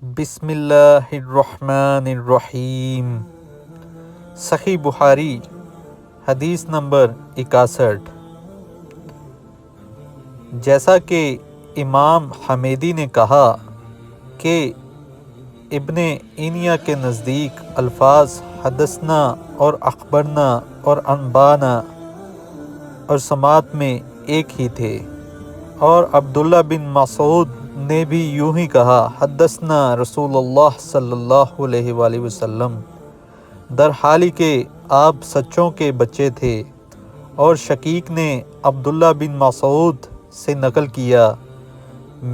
بسم اللہ الرحمن الرحیم۔ صحیح بخاری حدیث نمبر 61۔ جیسا کہ امام حمیدی نے کہا کہ ابن اینیا کے نزدیک الفاظ حدثنا اور اخبرنا اور انبانا اور سماعت میں ایک ہی تھے، اور عبداللہ بن مسعود نے بھی یوں ہی کہا حدثنا رسول اللہ صلی اللہ علیہ وآلہ وسلم، در حالی کہ آپ سچوں کے بچے تھے۔ اور شقیق نے عبداللہ بن مسعود سے نقل کیا،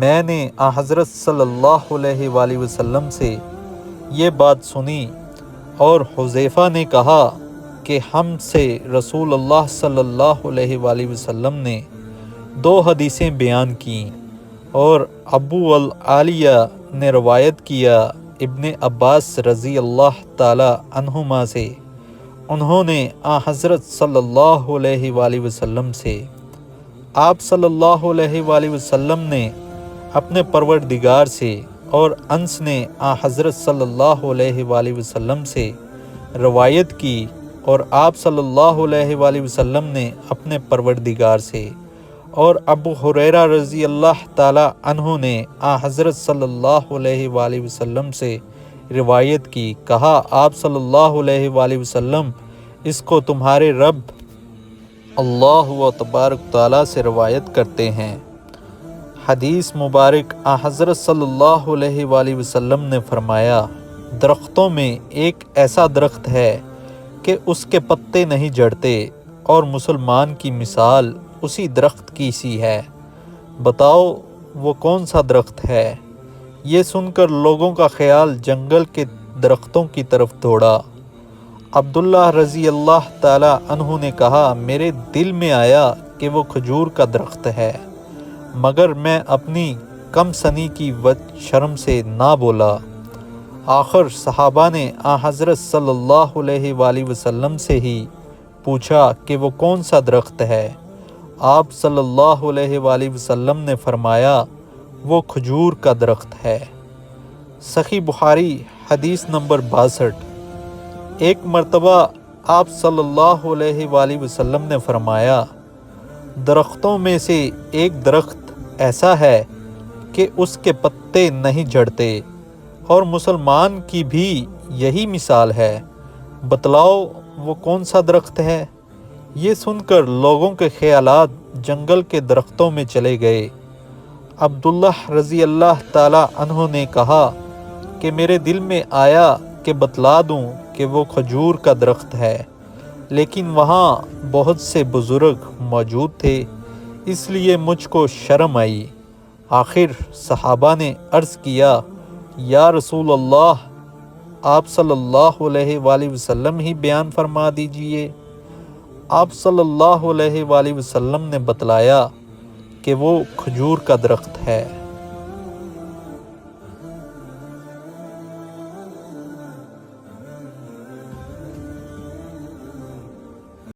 میں نے حضرت صلی اللہ علیہ وآلہ وسلم سے یہ بات سنی، اور حذیفہ نے کہا کہ ہم سے رسول اللہ صلی اللہ علیہ وآلہ وسلم نے 2 حدیثیں بیان کیں، اور ابو العالیہ نے روایت کیا ابن عباس رضی اللہ تعالی عنہما سے، انہوں نے حضرت صلی اللہ علیہ وآلہ وسلم سے، آپ صلی اللہ علیہ وآلہ وسلم نے اپنے پروردگار سے، اور انس نے حضرت صلی اللہ علیہ وآلہ وسلم سے روایت کی، اور آپ صلی اللہ علیہ وآلہ وسلم نے اپنے پروردگار سے، اور ابو ہریرہ رضی اللہ تعالی عنہ نے حضرت صلی اللہ علیہ وآلہ وسلم سے روایت کی، کہا آپ صلی اللہ علیہ وآلہ وسلم اس کو تمہارے رب اللہ و تبارک تعالیٰ سے روایت کرتے ہیں۔ حدیث مبارک حضرت صلی اللہ علیہ وآلہ وسلم نے فرمایا، درختوں میں ایک ایسا درخت ہے کہ اس کے پتے نہیں جھڑتے، اور مسلمان کی مثال اسی درخت کی سی ہے، بتاؤ وہ کون سا درخت ہے؟ یہ سن کر لوگوں کا خیال جنگل کے درختوں کی طرف دوڑا۔ عبداللہ رضی اللہ تعالی عنہ نے کہا، میرے دل میں آیا کہ وہ کھجور کا درخت ہے، مگر میں اپنی کم سنی کی شرم سے نہ بولا۔ آخر صحابہ نے حضرت صلی اللہ علیہ وآلہ وسلم سے ہی پوچھا کہ وہ کون سا درخت ہے؟ آپ صلی اللہ علیہ وآلہ وسلم نے فرمایا، وہ کھجور کا درخت ہے۔ صحیح بخاری حدیث نمبر 62۔ ایک مرتبہ آپ صلی اللہ علیہ وآلہ وسلم نے فرمایا، درختوں میں سے ایک درخت ایسا ہے کہ اس کے پتے نہیں جھڑتے، اور مسلمان کی بھی یہی مثال ہے، بتلاؤ وہ کون سا درخت ہے؟ یہ سن کر لوگوں کے خیالات جنگل کے درختوں میں چلے گئے۔ عبداللہ رضی اللہ تعالی عنہ نے کہا کہ میرے دل میں آیا کہ بتلا دوں کہ وہ کھجور کا درخت ہے، لیکن وہاں بہت سے بزرگ موجود تھے، اس لیے مجھ کو شرم آئی۔ آخر صحابہ نے عرض کیا، یا رسول اللہ، آپ صلی اللہ علیہ وآلہ وسلم ہی بیان فرما دیجئے۔ آپ صلی اللہ علیہ وآلہ وسلم نے بتلایا کہ وہ کھجور کا درخت ہے۔